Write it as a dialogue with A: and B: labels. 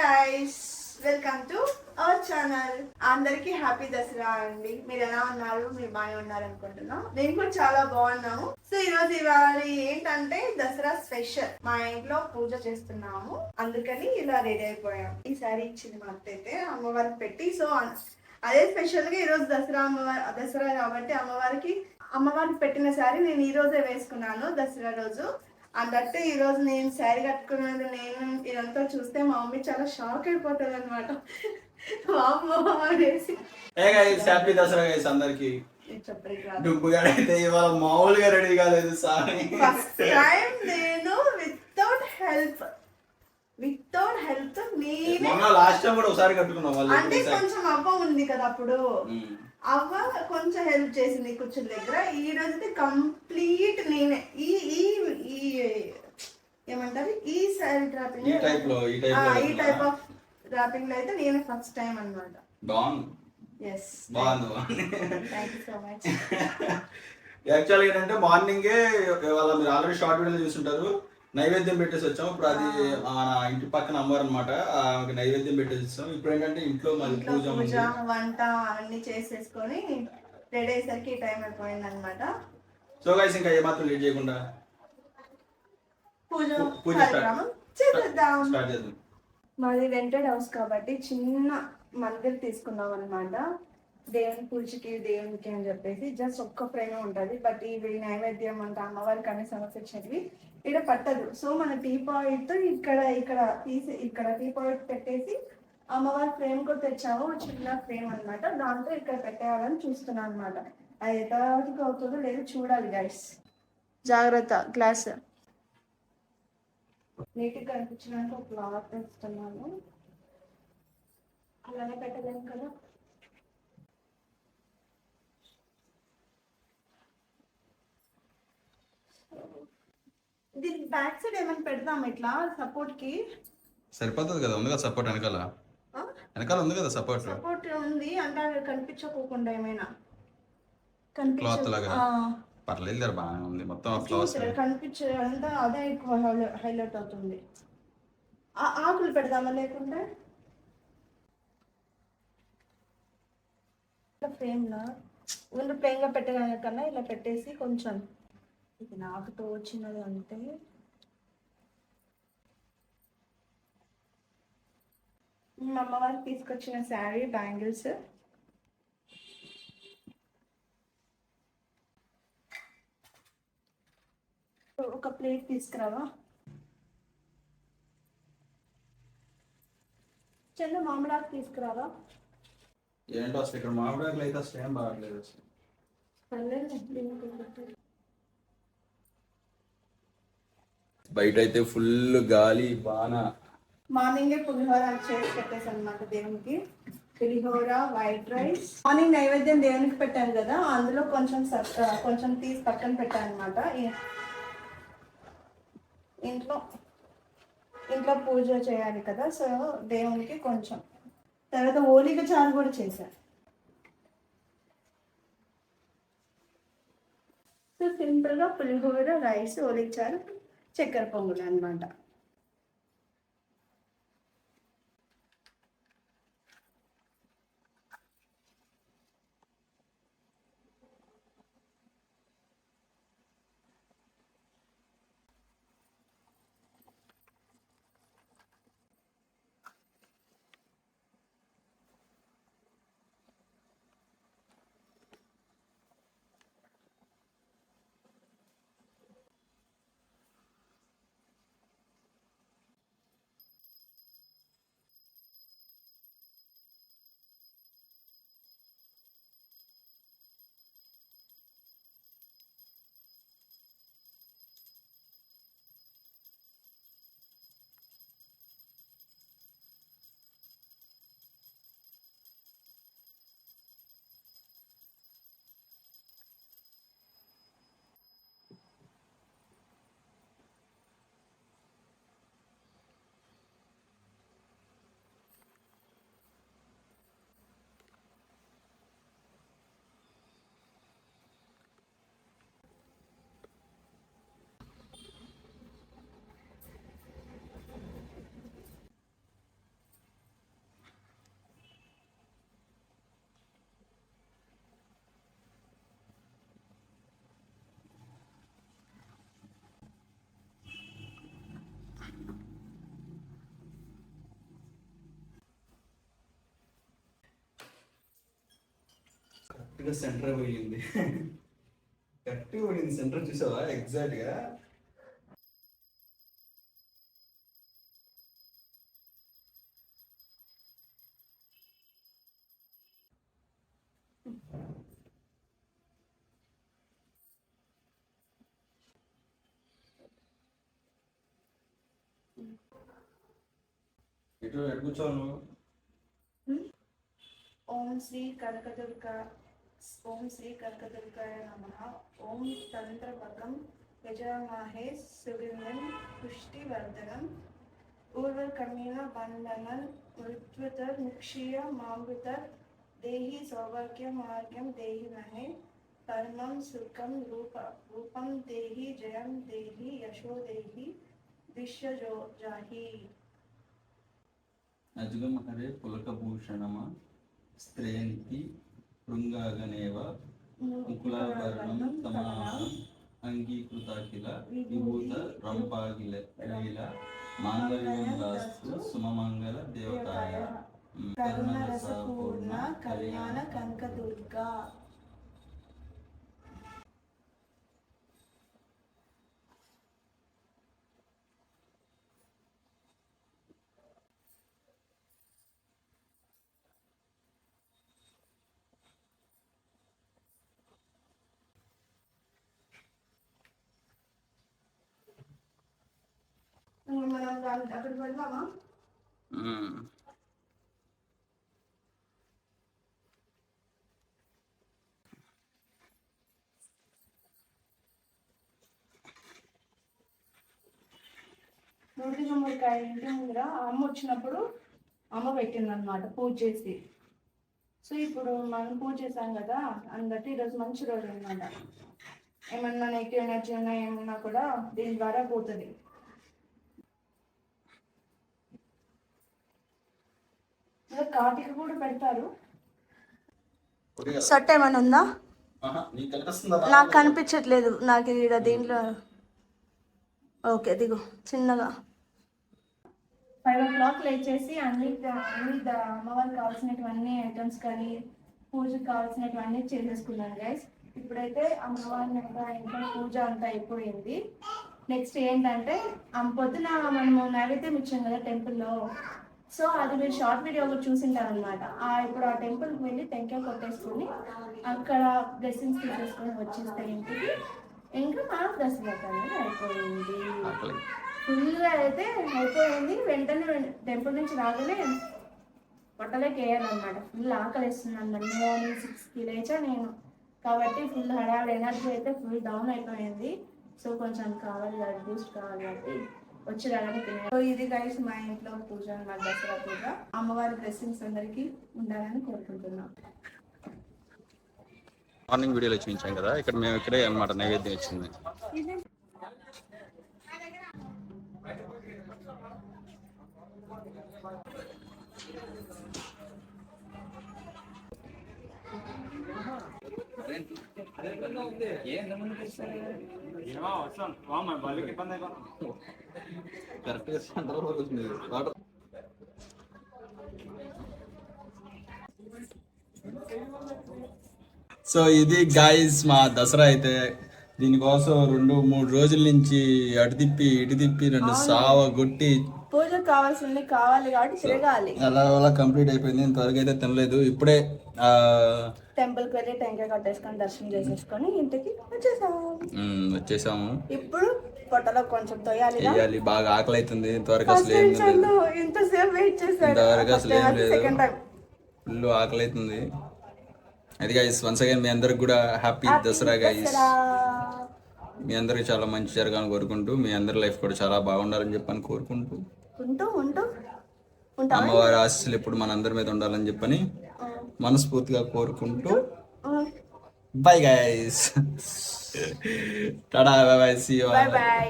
A: Guys, welcome to our channel. అందరికి happy Dasara అండి. మీరు ఎలా ఉన్నారు? మీరు బాగానే ఉన్నారు అనుకుంటున్నాం. నేను కూడా చాలా బాగున్నాము. సో ఈరోజు ఇవాళ ఏంటంటే దసరా స్పెషల్. మా ఇంట్లో పూజ చేస్తున్నాము, అందుకని ఇలా రెడీ అయిపోయాం. ఈ సారీ ఇచ్చింది మా అత్త అయితే అమ్మవారికి పెట్టి. సో అదే స్పెషల్ గా ఈరోజు దసరా కాబట్టి అమ్మవారికి పెట్టిన శారీ నేను ఈ రోజే వేసుకున్నాను దసరా రోజు. అందట్టు ఈ రోజు నేను శారీ కట్టుకున్నది నేను ఇదంతా చూస్తే మా మమ్మీ చాలా షాక్ అయిపోతుంది అనమాట.
B: హ్యాపీ దసరా గైస్ అందరికి. అయితే ఇవాళ మామూలుగా రెడీ కాలేదు సారీ.
A: ఫస్ట్ టైం నేను వితౌట్ హెల్ప్ నేనే
B: లాస్ట్ టైం కూడా ఒకసారి కట్టుకున్నాం.
A: అంటే కొంచెం అవ్వ ఉంది కదా అప్పుడు, అవ్వ కొంచెం హెల్ప్ చేసింది కూర్చుని దగ్గర. ఈ రోజు కంప్లీట్ నేనే ఈ ఏమంటారు ఈ సారీ డ్రాపింగ్ ఈ టైప్ ఆఫ్ డ్రాపింగ్ లో అయితే నేనే ఫస్ట్ టైం అన్నమాట.
B: యాక్చువల్గా ఏంటంటే మార్నింగే ఇవాళ మీరు ఆల్రెడీ షార్ట్ వీడియో చూస్తుంటారు, నైవేద్యం పెట్టేసి వచ్చాము. ఇప్పుడు అది మన ఇంటి పక్కన అమ్మారు అనమాట, నైవేద్యం పెట్టేసి వచ్చాము. ఇప్పుడు ఏంటంటే ఇంట్లో మళ్ళీ పూజ
A: వంట అవన్నీ చేసేసుకొని రెడీ అయ్యేసరికి ఈ టైం అయిపోయింది అనమాట.
B: సో గైస్ ఇంకా ఏమాత్రం లేట్ చేయకుండా
A: పూజ స్టార్ట్ చేద్దాం. మాది రెంటెడ్ హౌస్ కాబట్టి చిన్న మందిర్ తీసుకున్నాం అనమాట. దేవుని పూజకి దేవునికి అని చెప్పేసి జస్ట్ ఒక్క ఫ్రేమ్ ఉంటుంది. బట్ ఇవి నైవేద్యం అంటే అమ్మవారికి అన్ని సమర్పించేవి ఇక్కడ పట్టదు. సో మన టీ పాయింట్ ఇక్కడ టీ పాయింట్ పెట్టేసి అమ్మవారి ఫ్రేమ్ కూడా తెచ్చాము, చిన్న ఫ్రేమ్ అనమాట. దాంతో ఇక్కడ పెట్టేయాలని చూస్తున్నాను అనమాట. అది ఎంతవరకు అవుతుందో లేదు చూడాలి గైస్. జాగ్రత్త, గ్లాస్ నీట్గా కనిపించడానికి ఒక ఫ్లవర్ తెస్తున్నాను. అలానే పెట్టలేము కదా. దీనికి బ్యాక్ సైడ్ ఏమైనా పెడదాం ఇట్లా సపోర్ట్ కి
B: సరిపోతుంది కదా. ఉంది కదా సపోర్ట్ వెనకాల ఉంది కదా సపోర్ట్
A: ఉంది అంటే కనిపించకోకుండా ఏమైనా
B: పర్లేదు బాగానే ఉంది. మొత్తం ఫ్లవర్స్
A: కనిపించే అంతా అదే ఎక్కువ హైలైట్ అవుతుంది. ఆకులు పెడదామా లేకుండా ఫ్రేమ్ లా ముందు ప్లేన్ గా పెట్టడానికన్నా ఇలా పెట్టేసి కొంచెం ఇది నాకు తోచినది అంటే మా అమ్మవారికి తీసుకొచ్చిన శారీ, బ్యాంగిల్స్, ఒక ప్లేట్ తీసుకురావా చిన్న మామిడాకు తీసుకురావా.
B: ఏంటో అసలు ఇక్కడ మామిడాకులు అయితే అసలు ఏం బాగట్లేదు. బయట అయితే ఫుల్ గాలి బాగా.
A: మార్నింగే పులిహోర చేసి పెట్టేసి అనమాట దేవునికి. పులిహోర, వైట్ రైస్. మార్నింగ్ నైవేద్యం దేవునికి పెట్టాను కదా, అందులో కొంచెం తీసి పక్కన పెట్టాను అనమాట. ఇంట్లో పూజ చేయాలి కదా, సో దేవునికి కొంచెం. తర్వాత ఓలిక చారు కూడా చేశాను. సో సింపుల్గా పులిహోర, రైస్, ఓలిక చారు, చక్కెర పొంగులు అనమాట.
B: కరెక్ట్గా సెంటర్ పోయింది. కరెక్ట్గా పోయింది సెంటర్, చూసావా ఎగ్జాక్ట్గా. ఎటు కూర్చోవు నువ్వు?
A: ఓం శ్రీ కనకదుర్గాయ నమః. ఓం తంత్రపకం యజామహే సుగంధం పుష్టివర్ధనం ఊర్వకమీన బంధనం మృత్యుతర్ ముక్షీయ మామృతర్ దేహి సౌభాగ్య మార్గం దేహి మహే పరమం సుఖం రూపం దేహి జయం దేహి యశో దేహి విశ్వజాహి.
B: అజుగమహరే పులకభూషణమ స్త్రేంతి శృంగాగనేవ ముకులాభరణం తమాహం అంగీకృతాఖిల విభూత రంపాగిల లీల మాంగళ్యం దాస్తు సుమమంగళ దేవతాయ
A: కరుణరసపూర్ణ కళ్యాణ కనకదుర్గా. మనం అక్కడికి వెళ్దామా? నూటి గుమ్మడికాయ ఇంటి ముందర అమ్మ వచ్చినప్పుడు అమ్మ పెట్టింది అనమాట పూజ చేసి. సో ఇప్పుడు మనం పూజ చేసాం కదా, అందుబట్టి ఈరోజు మంచి రోజు అనమాట. ఏమన్నా నెగిటివ్ ఎనర్జీ ఉన్నా ఏమన్నా కూడా దీని ద్వారా పోతుంది. కార్తీక కూడా పెడతారు. సట్ ఏమైనా ఉందా? నాకు కనిపించట్లేదు. నాకు ఇక్కడ దీంట్లో ఓకే దిగు చిన్నగా 5 o'clock లేచేసి అన్ని అమ్మవారికి కావాల్సినటువంటి ఐటమ్స్ కానీ పూజకు కావాల్సినటువంటి చేసేసుకున్నాను గైస్. ఇప్పుడైతే అమ్మవారిని ఇంకా పూజ అంతా అయిపోయింది. నెక్స్ట్ ఏంటంటే పొద్దున మనము నైవేద్యం ఇచ్చాం కదా టెంపుల్లో. సో అది మీరు షార్ట్ వీడియో ఒకటి చూసింటారు అనమాట. ఇప్పుడు ఆ టెంపుల్కి వెళ్ళి టెంకాయ కొట్టేసుకొని అక్కడ బ్లెస్సింగ్స్ తీసేసుకొని వచ్చేస్తే ఇంటికి ఇంకా మనం దర్శనం అనేది అయిపోయింది. ఫుల్గా అయితే అయిపోయింది. వెంటనే టెంపుల్ నుంచి రాగానే బట్టలేకి వేయాలన్నమాట. ఫుల్ ఆకలి వేస్తుంది అన్నమాట. మార్నింగ్ 6కి లేచా నేను, కాబట్టి ఫుల్ హడావిడి ఎనర్జీ అయితే ఫుల్ డౌన్ అయిపోయింది. సో కొంచెం కావాలి కదా, బూస్ట్ కావాలి కాబట్టి వచ్చి రాగానే తిన్నాను. సో ఇది గైస్ మా ఇంట్లో పూజ అన్నమాట, దసరా పూజ. అమ్మవారి బ్లెస్సింగ్స్ అందరికీ ఉండాలని కోరుకుంటున్నాం.
B: మార్నింగ్ వీడియోలో చూపించాం కదా, ఇక్కడ మేము ఇక్కడే అన్నమాట నైవేద్యం వచ్చింది. సో ఇది గాయస్ మా దసరా అయితే. దీనికోసం 2-3 రోజుల నుంచి అటు తిప్పి ఇటు తిప్పి నన్ను సావ కొట్టి
A: పూజకు కావాల్సింది కావాలి కాబట్టి తిరగాలి.
B: అలా కంప్లీట్ అయిపోయింది. ఇంతవరకు అయితే తినలేదు. ఇప్పుడే
A: టెంపుల్ కి వెళ్ళి టెంకాయ కట్టేసుకొని దర్శనం చేసేసుకొని ఇంటికి
B: వచ్చేసాము.
A: ఇప్పుడు పొట్టలో కొంచెం తొయ్యాలి.
B: బాగా ఆకలి అవుతుంది. ఇంతవరకు అసలు ఏం లేదు. ఇంతవరకు అసలు ఏం లేదు. ఫుల్ ఆకలి అవుతుంది. అది గైస్ వన్స్ అగైన్ మీ అందరికి కూడా హ్యాపీ దసరా గైస్. మీ అందరికి చాలా మంచి జరగాలని కోరుకుంటూ, మీ అందరి లైఫ్ కూడా చాలా బాగుండాలని చెప్పని కోరుకుంటూ, అమ్మవారి ఆశీస్సులు ఎప్పుడు మన అందరి మీద ఉండాలని చెప్పని మనస్ఫూర్తిగా కోరుకుంటూ bye guys. Tata bye bye. See you.
A: Bye by.